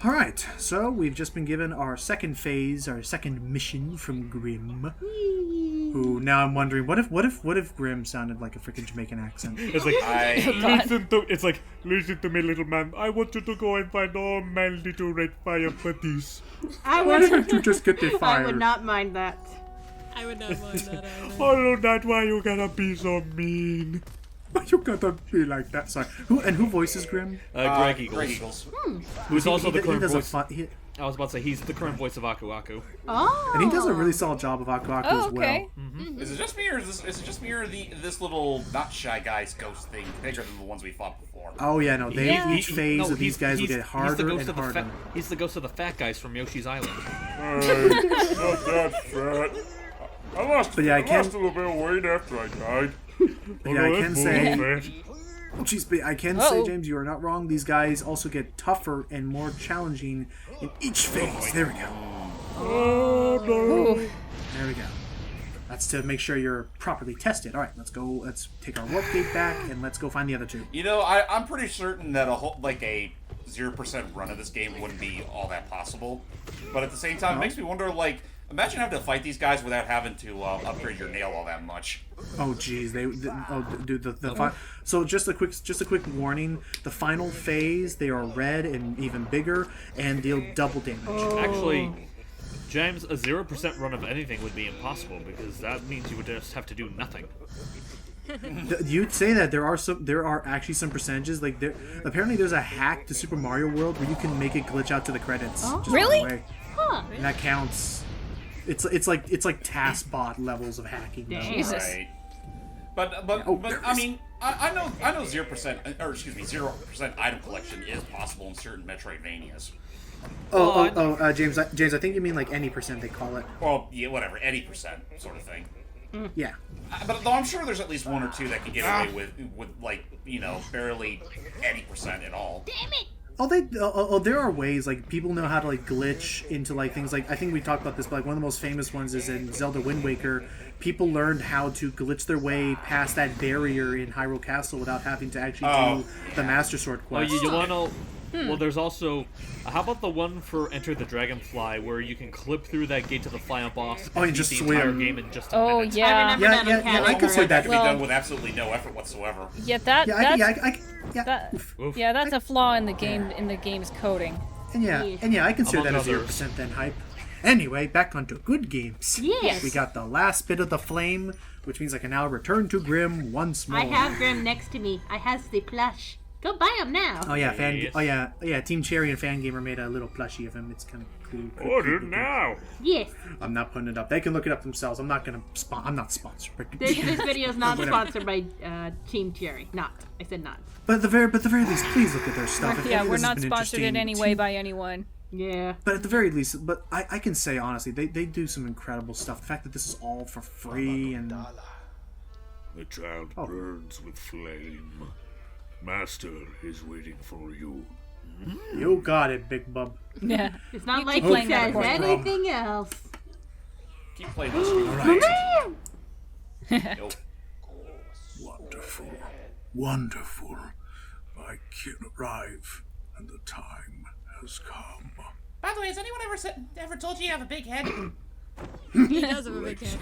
Alright, so we've just been given our second phase, our second mission from Grimm. Who now I'm wondering, what if Grimm sounded like a freaking Jamaican accent? It's like, listen to me, little man. I want you to go and find all my little red fire buddies. Why don't you just get the fire? I would not mind that. I would not mind that either. Oh, that's why you gotta be so mean. Why you gotta be like that? Sorry. Who voices Grimm? Greg Eagles. Greg Eagles. Who's also the current voice. I was about to say, he's the current voice of Aku Aku. Oh. And he does a really solid job of Aku Aku as well. Mm-hmm. Is it just me, or is it just me, or this little not shy guy's ghost thing bigger than the ones we fought before? Oh yeah, no. Each phase of these guys will get harder and harder. He's the ghost of the fat guys from Yoshi's Island. Not that fat. I lost a little bit of weight after I died. Yeah, I can say. Oh, jeez, but I can say, James, you are not wrong. These guys also get tougher and more challenging in each phase. There we go. Oh no! There we go. That's to make sure you're properly tested. All right, let's go. Let's take our warp gate back and let's go find the other two. You know, I'm pretty certain that a 0% run of this game wouldn't be all that possible. But at the same time, it makes me wonder, like, imagine having to fight these guys without having to upgrade your nail all that much. Oh jeez, so just a quick warning: the final phase, they are red and even bigger and deal double damage. Actually, James, a 0% run of anything would be impossible because that means you would just have to do nothing. You'd say that there are actually some percentages apparently there's a hack to Super Mario World where you can make it glitch out to the credits. Oh. Just Really? Right away. Huh. And that counts. It's like task bot levels of hacking. Jesus. Right. But I mean, I know 0%, or excuse me, 0% item collection is possible in certain Metroidvanias. James, I think you mean like any percent they call it. Well, yeah, whatever, any percent sort of thing. Yeah. But though I'm sure there's at least one or two that can get away with like, you know, barely any percent at all. Damn it! There are ways, like, people know how to, like, glitch into, like, things like, I think we talked about this, but, like, one of the most famous ones is in Zelda Wind Waker. People learned how to glitch their way past that barrier in Hyrule Castle without having to actually do the Master Sword quest. Oh, you want to... Well, there's also... How about the one for Enter the Dragonfly, where you can clip through that gate to the final boss and just beat the entire swim. game in just a minute? Oh, yeah. I could say That that. can be done with absolutely no effort whatsoever. Yeah, that's a flaw in the game's coding. And I consider that a 0% then hype. Anyway, back onto good games. Yes. We got the last bit of the flame, which means I can now return to Grimm once more. I have Grimm next to me. I has the plush. Go buy him now. Oh yeah, Team Cherry and Fangamer made a little plushie of him. It's kind of cool. Order now. Yes. I'm not putting it up. They can look it up themselves. I'm not sponsored. This video is not sponsored by Team Cherry. Not. I said not. But at the very least, please look at their stuff. Yeah, we're not sponsored in any way by anyone. Yeah. But at the very least, I can say honestly, they do some incredible stuff. The fact that this is all for free and The child burns with flame. Master is waiting for you. you got it, Big Bub. Yeah. It's not You like keep he playing that says part. anything else. Keep playing this game. Right. Nope. Wonderful. My kin arrive, and the time has come. By the way, has anyone ever told you you have a big head? He does have a big head.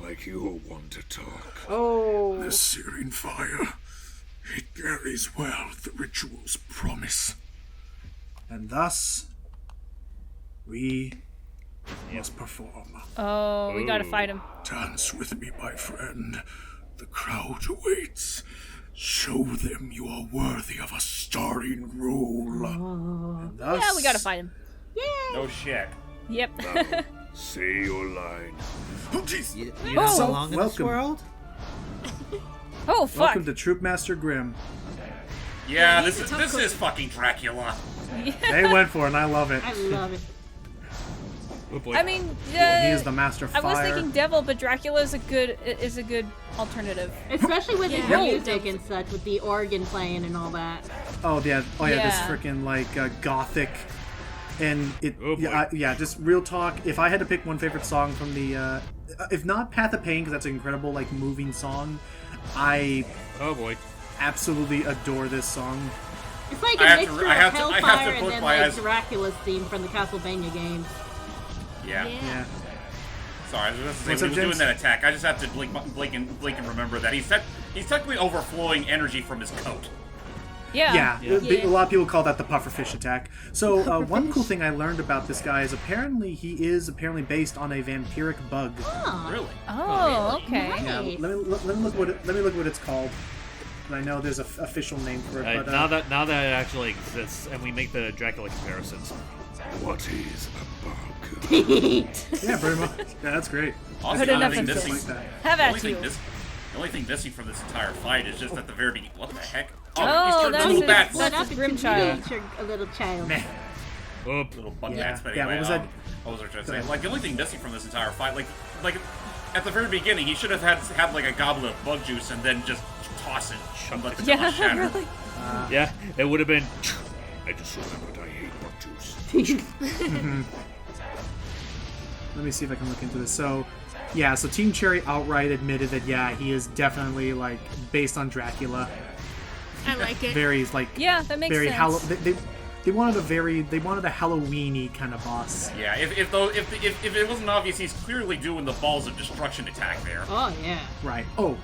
Like you want to talk. Oh. This searing fire, it carries well the ritual's promise. And thus, we must perform. Oh, we gotta fight him. Dance with me, my friend. The crowd awaits. Show them you are worthy of a starring role. And thus, Yeah, we gotta fight him. No shit. Yep. Say your line. You don't belong in this welcome. world? Oh, fuck. Welcome to Troupe Master Grimm. Yeah, this is fucking Dracula. They went for it, and I love it. I love it. Oh boy. I mean, He is the master of I fire. was thinking devil, but Dracula is a good alternative. Especially with the Yeah. music and such, with the organ playing and all that. Oh yeah, this Yeah. freaking like gothic, and it. Oh, boy. Just real talk. If I had to pick one favorite song from the, if not Path of Pain, because that's an incredible like moving song, I Oh boy. absolutely adore this song. It's like I a have to- mixture I have of to- I have to Hellfire put and then my like eyes- Dracula's theme from the Castlevania games. Yeah. Yeah. Sorry, I was just saying, What's when up, he was doing James? that attack, I just have to blink and remember that he's technically overflowing energy from his coat. Yeah. A lot of people call that the pufferfish attack. So one cool thing I learned about this guy is apparently he is based on a vampiric bug. Oh, Really? Oh, okay. nice. Yeah, let me look what it's called. I know there's an official name for it, but Now that it actually exists, and we make the Dracula comparisons. What is a bug? yeah, pretty much. Yeah, that's great. Also, Good the enough only thing instance. missing- Like that. Have the at only thing you. mis- the only thing missing from this entire fight is just at the very beginning. What the heck? Oh, Oh, he's turned that's little his- bats. that's his Grimm child. A little child. Meh. Oop. Little bug Yeah. bats. But Yeah, anyway, what was that? what was I trying to say? Like the only thing missing from this entire fight, like at the very beginning, he should have had like a goblet of bug juice and then just toss it and let the Yeah, glass shatter. really. Yeah, it would have been. I just remembered I hate bug juice. Let me see if I can look into this. So, yeah, so Team Cherry outright admitted that he is definitely like based on Dracula. I like it. Very like Yeah, that makes very sense. they wanted a Halloween-y kind of boss. Yeah, if it wasn't obvious, he's clearly doing the balls of destruction attack there. Oh yeah. Right. Oh,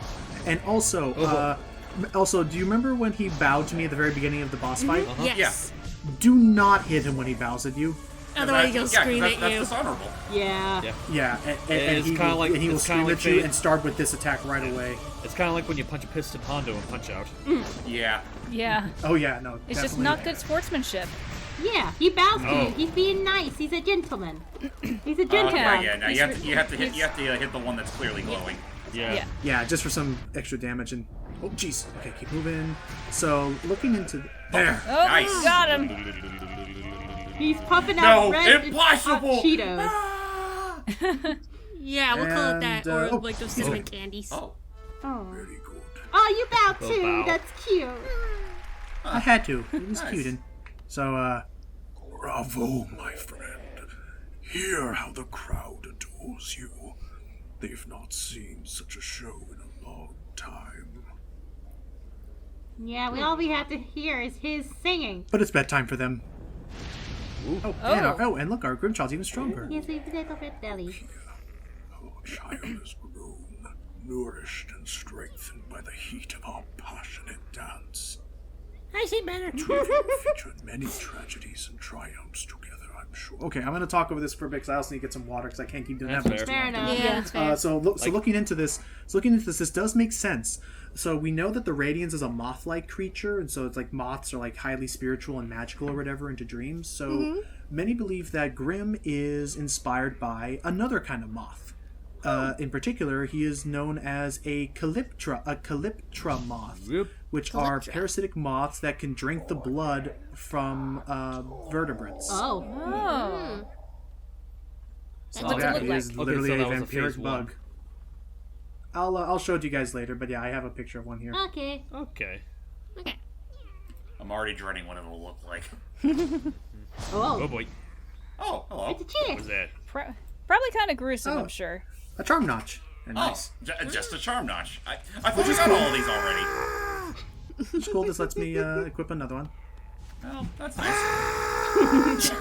and also, do you remember when he bowed to me at the very beginning of the boss fight? Yes. Do not hit him when he bows at you. Otherwise he'll scream that's, at that's you. dishonorable. Yeah. Yeah, and It's he kinda will, like- and he will it's kinda scream like at you they- and start with this attack right away. It's kind of like when you punch a piston Hondo and punch out. Yeah. Yeah. Oh yeah, no, It's just definitely. not good sportsmanship. Yeah. He bows to Oh. you. He's being nice. He's a gentleman. He's a Yeah, gentleman. yeah. Now you have to hit the one that's clearly glowing. Yeah. Yeah. Yeah, just for some extra damage and. Oh jeez. Okay, keep moving. So looking into there. Oh, Nice. got him. He's puffing No, out red impossible! hot Cheetos. Yeah, we'll call it that. And, Or oh. like those cinnamon candies. Oh. Oh. Very good. Oh, you bow Oh, too. bow. That's cute. I had to. It was Nice. cute. And so Bravo, my friend. Hear how the crowd adores you. They've not seen such a show in a long time. Yeah, all we have to hear is his singing. but it's bedtime for them. And look, our Grimchild's even stronger. Yes, we have a little bit belly. Our child has grown, nourished and strengthened by the heat of our passionate dance. I see better. We have featured many tragedies and triumphs together, I'm sure. Okay, I'm gonna talk over this for a bit because I also need to get some water because I can't keep doing That's that. much fair. too Fair long. enough. Yeah, that's fair. So looking into this, this does make sense. So we know that the Radiance is a moth-like creature, and so it's like moths are like highly spiritual and magical or whatever into dreams. So many believe that Grimm is inspired by another kind of moth. In particular, he is known as a calyptra moth, Yep. which are parasitic moths that can drink the blood from vertebrates. Oh. Oh. So What's it look he is like? Okay, literally so a that was a vampiric phase one. bug. I'll show it to you guys later, but yeah, I have a picture of one here. Okay. Okay. Okay. I'm already dreading what it'll look like. Oh Oh. boy. Oh, hello. It's a What chick. was that? Probably kind of gruesome, Oh. I'm sure. A charm notch. And Oh, nice. just a charm notch. I thought we got all of these already. It's cool. This lets me equip another one. Oh, that's nice.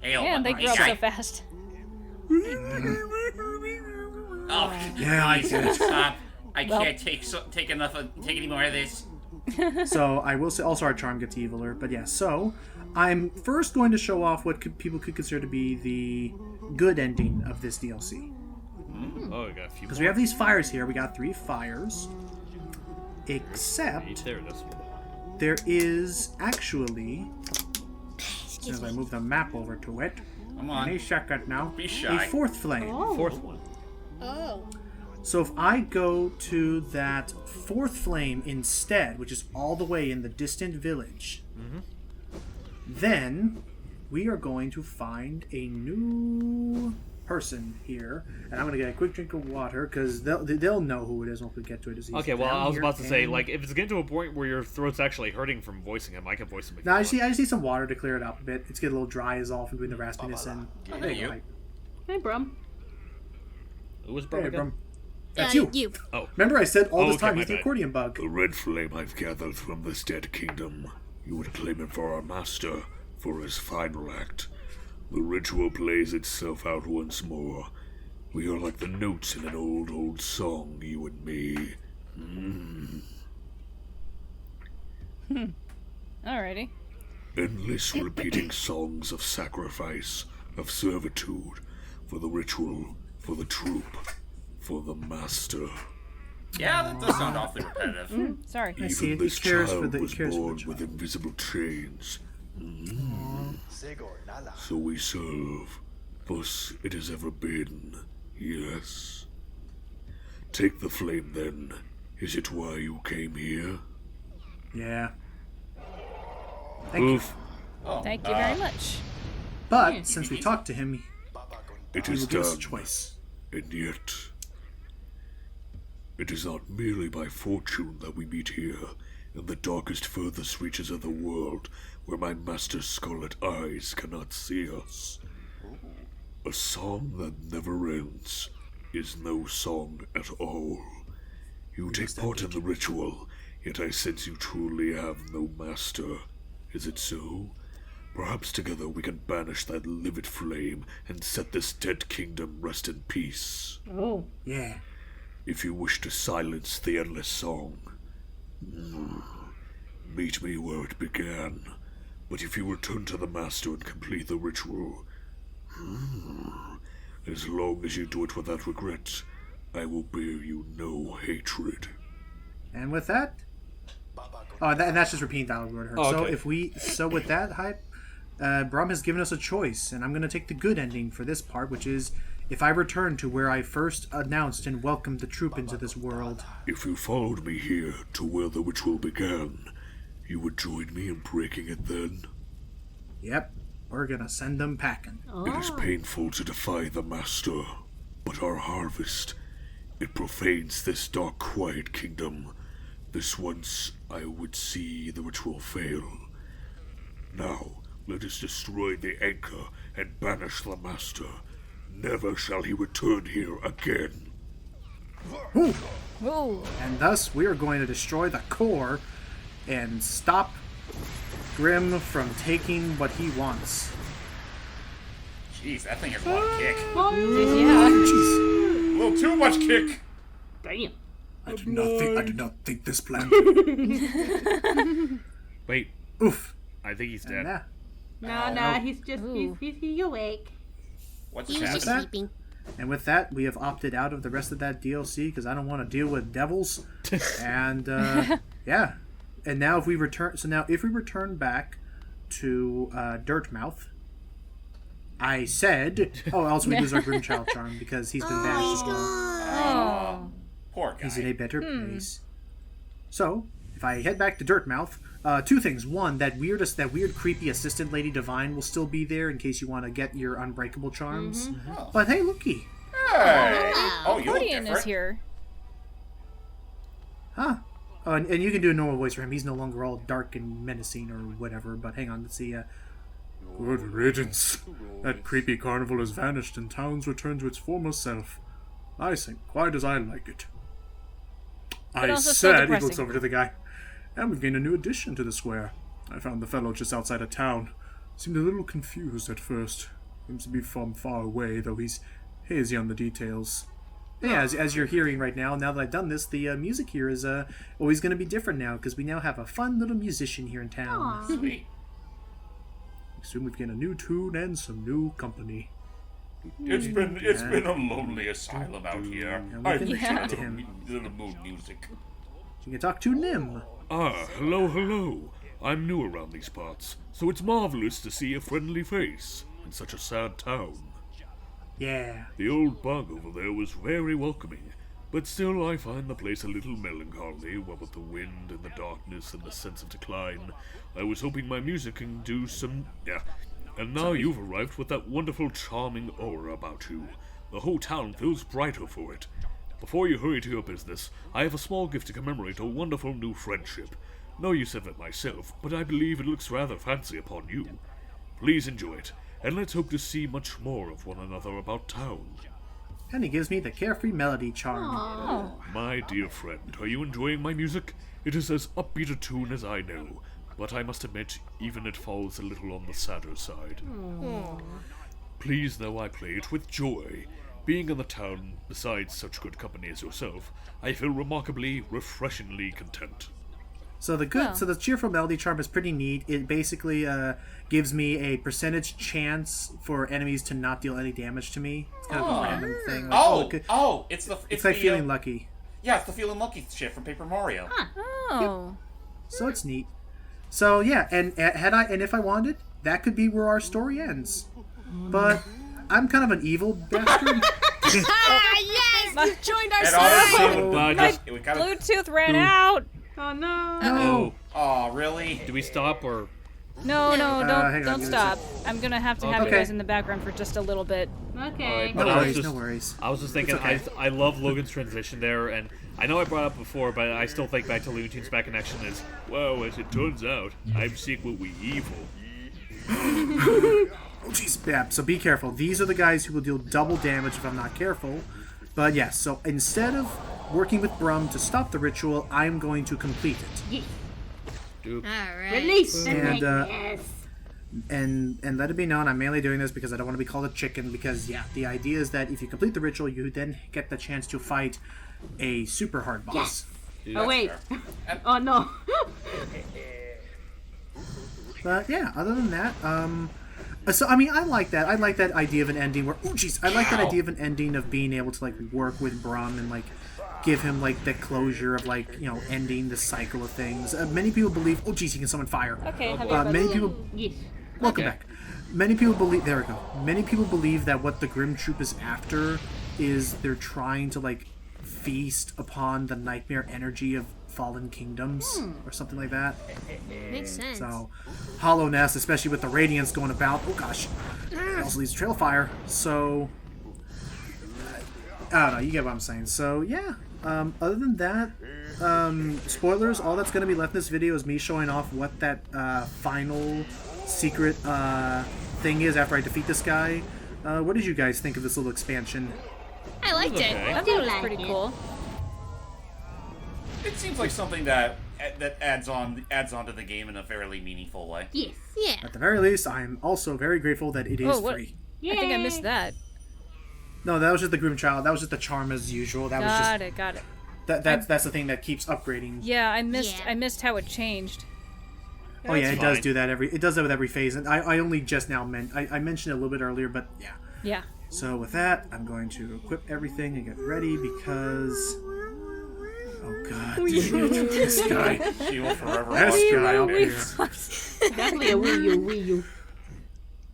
Hail, Man, they my grow up guy. so fast. Oh, Yeah, I please get it. stop. I can't take any more of this. So I will say also our charm gets eviler, but yeah. So I'm first going to show off what people could consider to be the good ending of this DLC. Oh, we got a few Because more. we have these fires here. We got 3 fires. Except There it is. there is actually, as soon as I move the map over to it, Come any on. second now, Be shy. a 4th flame. Oh. Fourth one. Oh. So if I go to that 4th flame instead, which is all the way in the distant village, then we are going to find a new person here, and I'm going to get a quick drink of water because they'll know who it is once we get to it. He's Okay, well, down I was here about to say, and- like, if it's getting to a point where your throat's actually hurting from voicing him, I can voice him again. No, I just need some water to clear it up a bit. It's getting a little dry is all from doing the raspiness and. Hey, you. Hey, Brum. Who was Brum Hey, again? Brum. That's you. You. Oh. Remember I said all this Okay, time my he's the bad. accordion bug. The red flame I've gathered from this dead kingdom. You would claim it for our master, for his final act. The ritual plays itself out once more. We are like the notes in an old song, you and me. Alrighty. Endless repeating songs of sacrifice, of servitude, for the ritual, for the troupe, for the master. Yeah, that does sound awfully repetitive. Sorry. I see Even it. this He cares for child the- he was cares for the born child. with invisible chains. So we serve. Thus it has ever been. Yes. Take the flame then. Is it why you came here? Yeah. Thank you. Oof. Thank you very much. But since we talked to him, It he is will give us a done. choice. And yet, it is not merely by fortune that we meet here, in the darkest, furthest reaches of the world, where my master's scarlet eyes cannot see us. A song that never ends is no song at all. You take part in the ritual, yet I sense you truly have no master. Is it so? Perhaps together we can banish that livid flame and set this dead kingdom rest in peace. Oh. Yeah. If you wish to silence the endless song, meet me where it began. But if you return to the master and complete the ritual, as long as you do it without regret, I will bear you no hatred. And with that, and that's just repeating dialogue we heard. Oh, So okay. with that hype, Brum has given us a choice, and I'm going to take the good ending for this part, which is if I return to where I first announced and welcomed the troupe into this world. If you followed me here to where the ritual began, you would join me in breaking it then? Yep, we're gonna send them packing. It is painful to defy the master, but our harvest, it profanes this dark, quiet kingdom. This once I would see the ritual fail. Now, let us destroy the anchor and banish the master. Never shall he return here again. Ooh. And thus, we are going to destroy the core and stop Grimm from taking what he wants. Jeez, that thing has a lot of kick. Yeah. A little too much kick. Damn. I did not think this plan. Wait, Oof. I think he's And dead. No, he's just Ooh. he's awake. What's He this was just happening? sleeping. And with that, we have opted out of the rest of that DLC because I don't want to deal with devils. And yeah. And now if we return back to Dirtmouth, I said, also we lose our Grimchild charm because he's been banished as well. Oh. Poor guy. He's in a better place. So if I head back to Dirtmouth, two things. One, that weird creepy assistant Lady Divine will still be there in case you want to get your unbreakable charms. But hey, looky. Hey! Oh, you look Accordion different. is here. Huh. Oh, and you can do a normal voice for him. He's no longer all dark and menacing or whatever. But hang on, let's see. Good riddance. That creepy carnival has vanished and town's returned to its former self. I sing quite as I like it. But I also so said, he depressing. looks over to the guy. And we've gained a new addition to the square. I found the fellow just outside of town. Seemed a little confused at first. Seems to be from far away, though he's hazy on the details. Yeah, as you're hearing right now that I've done this, the music here is always going to be different now, because we now have a fun little musician here in town. Sweet. Soon we've gained a new tune and some new company. It's been a lonely asylum out here. And we I can appreciate talk a to little, him. little mood music. You can talk to Nim. Ah, hello. I'm new around these parts, so it's marvelous to see a friendly face in such a sad town. Yeah. The old bug over there was very welcoming, but still I find the place a little melancholy, what with the wind and the darkness and the sense of decline. I was hoping my music can do some... yeah. And now you've arrived with that wonderful charming aura about you. The whole town feels brighter for it. Before you hurry to your business, I have a small gift to commemorate a wonderful new friendship. No use of it myself, but I believe it looks rather fancy upon you. Please enjoy it, and let's hope to see much more of one another about town. and he gives me the carefree melody charm. Oh. My dear friend, are you enjoying my music? It is as upbeat a tune as I know, but I must admit, even it falls a little on the sadder side. Please, though, I play it with joy. Being in the town, besides such good company as yourself, I feel remarkably, refreshingly content. So the cheerful melody charm is pretty neat. It basically gives me a percentage chance for enemies to not deal any damage to me. It's kind of a random thing. Like, It's like the, feeling lucky. Yeah, it's the feeling lucky shit from Paper Mario. Oh. So it's neat. So yeah, and if I wanted, that could be where our story ends. But I'm kind of an evil bastard. Yes, you joined our And side. honestly, we kind of. Bluetooth ran out. Oh no. No. Oh, really? Do we stop or? No, hang on, don't give me a stop. I'm gonna have to have you Okay. guys in the background for just a little bit. Okay. But No I was worries, just- no worries. I was just thinking, okay. I love Logan's transition there, and I know I brought it up before, but I still think back to Looney Tunes Back in Action as, well, as it turns out, I'm secretly evil. Oh jeez, yeah, so be careful. These are the guys who will deal double damage if I'm not careful. But yes, so instead of working with Brum to stop the ritual, I'm going to complete it. All right. Release the And, nightmares. And let it be known, I'm mainly doing this because I don't want to be called a chicken, because yeah, the idea is that if you complete the ritual, you then get the chance to fight a super hard boss. Oh wait. Oh no. But yeah, other than that, so I mean, I like that. I like that idea of an ending where, I like that idea of an ending of being able to like work with Brum and like give him like the closure of like, you know, ending the cycle of things. Many people believe, he can summon fire. Okay, have you Many people, Yes. welcome back. Many people believe, there we go. Many people believe that what the Grimm Troupe is after is they're trying to like feast upon the nightmare energy of fallen kingdoms or something like that. Makes sense. So, Hollowness, especially with the radiance going about, it also leaves a trail of fire. So, I don't know, you get what I'm saying. So, yeah. Other than that, spoilers, all that's going to be left in this video is me showing off what that final secret thing is after I defeat this guy. What did you guys think of this little expansion? I liked it. I thought it was pretty cool. It seems like something that adds on to the game in a fairly meaningful way. Yes. Yeah. At the very least, I'm also very grateful that it is Oh, what? free. I think I missed that. No, that was just the Grimm Child. That was just the charm as usual. That was just Got it. that's the thing that keeps upgrading. Yeah, I missed Yeah. I missed how it changed. Oh yeah, it That's does fine. do that it does that with every phase, and I only just now I mentioned it a little bit earlier, but yeah. Yeah. So with that, I'm going to equip everything and get ready because oh god, this guy, She will forever this watch your guy up nightmares. here. Definitely a Wii U.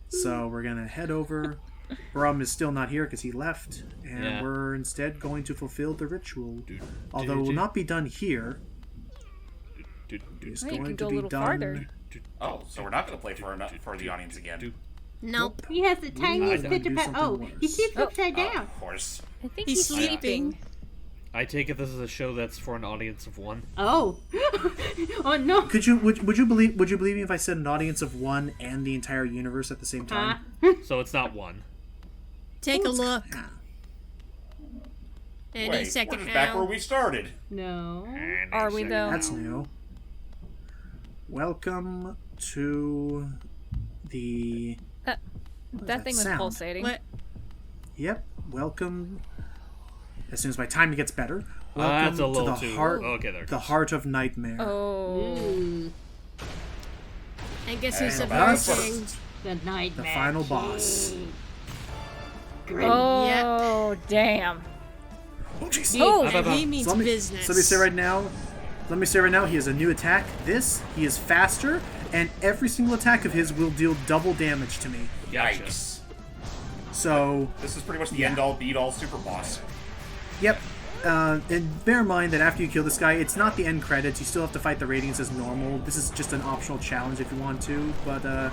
So we're gonna head over. Brum is still not here because he left, and Yeah. we're instead going to fulfill the ritual. Although it will not be done here. It's Oh, you going can to go a be little done. farther. Oh, so we're not going to play for the audience again. Nope. He has the tiniest I picture do pet. something Oh, worse. he sits upside down. Of course. I think He's he's sleeping. I take it this is a show that's for an audience of one. Oh. Oh no. Would you believe me if I said an audience of one and the entire universe at the same time? So it's not one. Take a look. Any Wait, second we're just back where now. we started. No. Are we though? That's new. Welcome to the. That thing was sound? pulsating. What? Yep. Welcome. As soon as my timing gets better. That's a Welcome to little the too. heart. Okay, there. it The goes. heart of nightmare. Oh. I guess who's And subversing? The nightmare. The final boss. Oh, damn. Oh jeez. Oh, And he means So let me business. say right now. He has a new attack. He is faster, and every single attack of his will deal double damage to me. Gotcha. Yikes. So, This is pretty much the end-all, beat-all super boss. yep. And bear in mind that after you kill this guy, it's not the end credits. You still have to fight the radiance as normal. This is just an optional challenge if you want to. But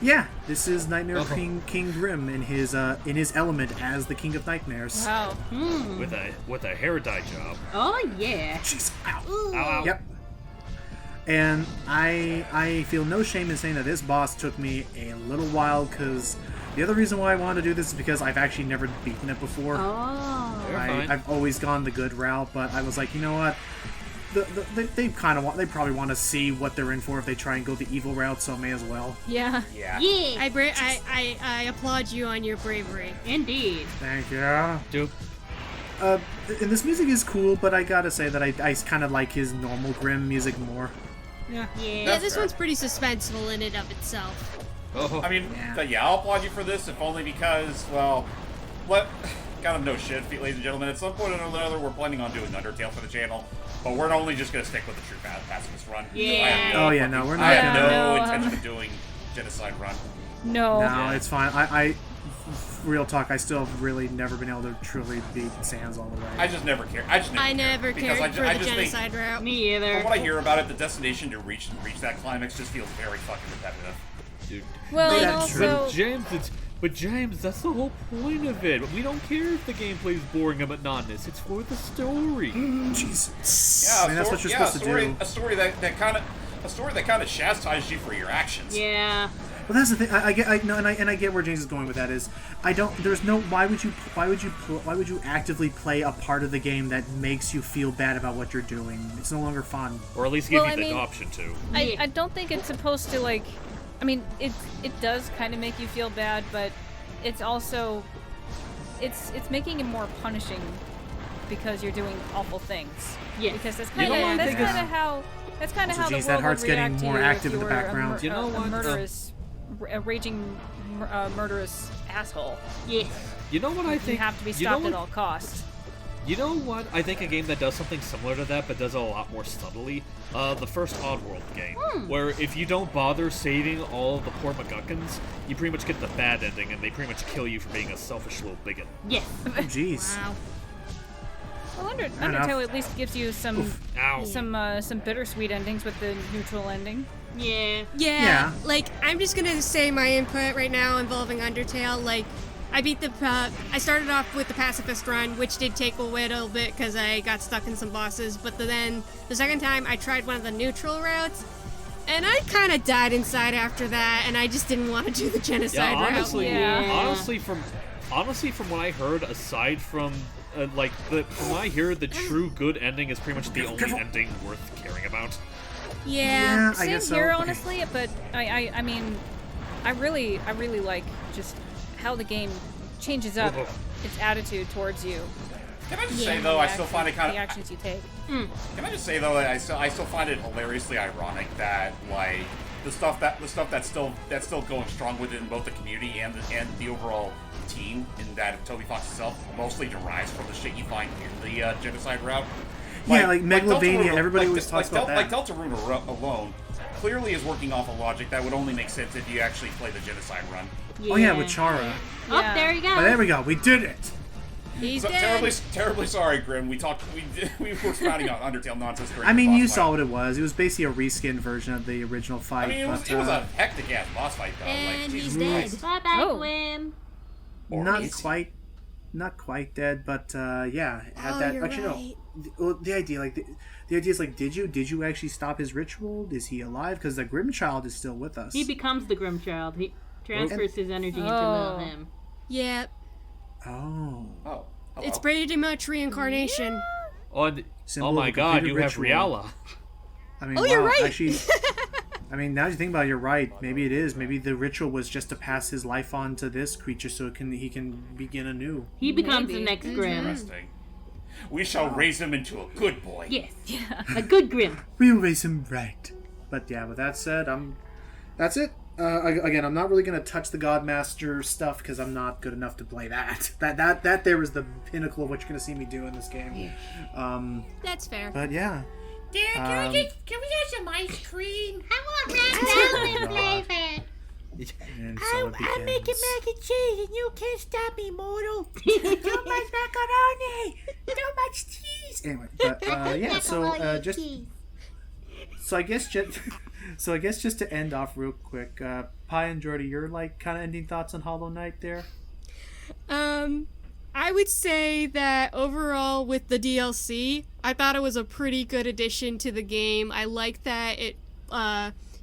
yeah, this is Nightmare King Grimm in his element as the King of Nightmares. wow. With a hair dye job. Oh yeah. Jeez, ow. Ow, ow. Yep. And I feel no shame in saying that this boss took me a little while because The other reason why I want to do this is because I've actually never beaten it before. Oh. They're fine. I've always gone the good route, but I was like, you know what? They probably want to see what they're in for if they try and go the evil route, so I may as well. Yeah. Yeah. Yeah. I applaud you on your bravery. Indeed. Thank you. Duke. And this music is cool, but I gotta say that I kind of like his normal Grimm music more. Yeah. Yeah, this one's pretty suspenseful in and of itself. Oh. I mean, I'll applaud you for this, if only because, well, kind of no shit, ladies and gentlemen. At some point or another, we're planning on doing Undertale for the channel, but we're only just gonna stick with the Troupe pacifist run. Yeah. Oh yeah, no, we're not I have gonna. no No, intention of doing genocide run. No. No, it's fine. I real talk, I still have really never been able to truly beat Sans all the way. I just never care. I never because cared for I the just think, genocide route. Me either. from what I hear about it, the destination to reach that climax just feels very fucking repetitive. Dude. Well, and That's true. also, But James, that's the whole point of it. We don't care if the gameplay is boring and monotonous. It's for the story. Jesus. Yeah, I mean, that's what you're supposed to do. A story that kind of chastises you for your actions. Yeah. Well, that's the thing. I get where James is going with that. Is I don't. There's no. Why would you actively play a part of the game that makes you feel bad about what you're doing? It's no longer fun. Or at least give Well, you I the mean- option to. I don't think it's supposed to, like, I mean, it does kind of make you feel bad, but it's also, it's making it more punishing because you're doing awful things. Yeah. Because that's You kind know what I of think that's kind of So, how geez, the that world heart's would getting react to more you active if in you the were background. You know what? a raging, murderous asshole. Yeah. You know what I You think? have to be you know stopped what- at all costs. You know what? I think a game that does something similar to that, but does it a lot more subtly. The first Oddworld game, where if you don't bother saving all the poor McGuckins, you pretty much get the bad ending, and they pretty much kill you for being a selfish little bigot. Yes. Oh, jeez. Wow. Well, enough. Undertale at least gives you some Ow. some bittersweet endings with the neutral ending. Yeah. Yeah. Like, I'm just gonna say my input right now involving Undertale. Like, I beat I started off with the pacifist run, which did take a little bit because I got stuck in some bosses. But then the second time I tried one of the neutral routes, and I kind of died inside after that, and I just didn't want to do the genocide route. honestly, Yeah. honestly, from what I heard, aside from from what I hear, the true good ending is pretty much the only ending worth caring about. Yeah. I Same guess so. here, Okay. honestly, but I mean, I really like just how the game changes up its attitude towards you. Can I just say though, I still find it kind the of. actions you take. Can I just say though, that I still find it hilariously ironic that like the stuff that's still going strong within both the community and the overall team, in that Toby Fox itself, mostly derives from the shit you find in the genocide route. Yeah, like Megalovania, Deltarune- everybody always talks about that. Like Deltarune alone clearly is working off a logic that would only make sense if you actually play the genocide run. Oh yeah, with Chara. Oh, Yeah. there you go. Oh, there we go. We did it. He's So, dead. terribly sorry, Grimm. We were spouting on Undertale nonsense during I mean, the boss you fight. saw what it was. It was basically a reskin version of the original fight. I mean, it was but, a hectic ass boss fight though. And like, he's Jesus dead. Christ. Bye bye, Oh. Glim. Or not is- quite dead, but yeah, had Oh, that. you're Actually, right. no. Well, the idea, like the idea is like, did you actually stop his ritual? Is he alive? Because the Grimm child is still with us. He becomes the Grimm child. He transfers his energy into Oh. him. Yeah. Oh. Oh. Hello. It's pretty much reincarnation. Symbol Oh of my a God, completed you have ritual. Riala. I mean, Oh, you're wow, right. Actually, I mean, now that you think about it, you're right. Maybe it is. Maybe the ritual was just to pass his life on to this creature, so he can begin anew. He becomes Maybe. the next Grimm. Interesting. We shall raise him into a good boy. Yes. A good Grimm. We'll raise him right. But yeah, with that said, that's it. Again, I'm not really gonna touch the Godmaster stuff because I'm not good enough to play that. That there is the pinnacle of what you're gonna see me do in this game. That's fair. But yeah. Dad, can we have some ice cream? I want red velvet flavor. And so it begins. mac and cheese, and you can't stop me, mortal. Too much macaroni, too much cheese. Anyway, but yeah. So I guess just to end off real quick, Pi and Jordy, your like kind of ending thoughts on Hollow Knight there. I would say that overall with the DLC, I thought it was a pretty good addition to the game. I like that it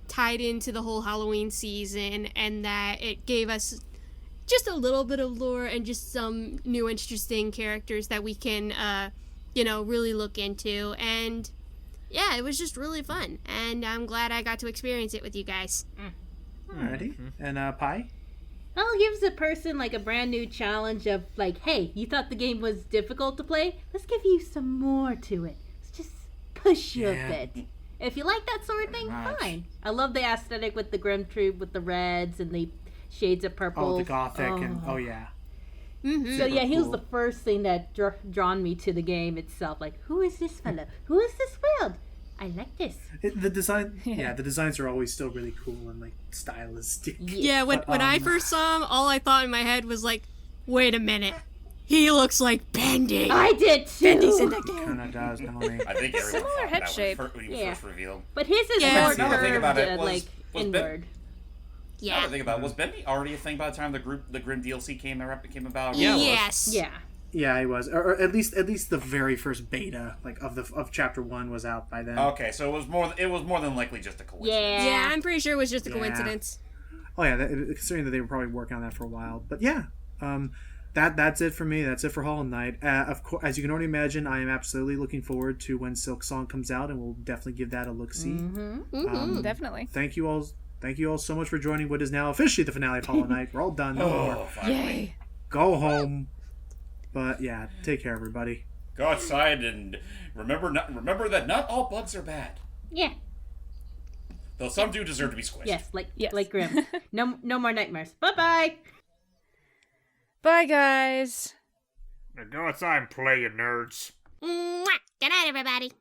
tied into the whole Halloween season and that it gave us just a little bit of lore and just some new interesting characters that we can, really look into. And yeah, it was just really fun. And I'm glad I got to experience it with you guys. Alrighty. And Pi? Well, it gives a person like a brand new challenge of like, hey, you thought the game was difficult to play? Let's give you some more to it. Let's just push you a bit. If you like that sort of thing, fine. I love the aesthetic with the Grimm Troupe, with the reds and the shades of purple. Oh, the gothic and yeah. Mm-hmm. So yeah, he was the first thing that drawn me to the game itself. Like, who is this fella? Who is this world? I like this. The design, the designs are always still really cool and like stylistic. Yeah, when I first saw him, all I thought in my head was like, wait a minute. He looks like Bendy. I did too. Bendy's in the game. Kind of does, don't he? I think everyone Similar thought head that shape. when he was first revealed. But his is Yeah. more Now that I think about it, curved, was like Ben- inward. Now that Yeah. I think about it, was Bendy already a thing by the time the Grimm DLC came about? Yeah, it was. Yes. Yeah. Yeah, he was, or at least the very first beta, like of Chapter 1, was out by then. Okay, so it was more than likely just a coincidence. Yeah. Yeah, I'm pretty sure it was just a Yeah. coincidence. Oh yeah, considering that they were probably working on that for a while. But yeah, that's it for me. That's it for Hollow Knight. Of course, as you can already imagine, I am absolutely looking forward to when Silk Song comes out, and we'll definitely give that a look see. Definitely. Thank you all so much for joining what is now officially the finale of Hollow Knight. We're all done. No more. Yay. Go home. But yeah, take care, everybody. Go outside and remember that not all bugs are bad. Yeah. Though some do deserve to be squished. Yes, like Grimm. No more nightmares. Bye-bye. Bye, guys. Now go outside and play, you nerds. Mwah! Good night, everybody.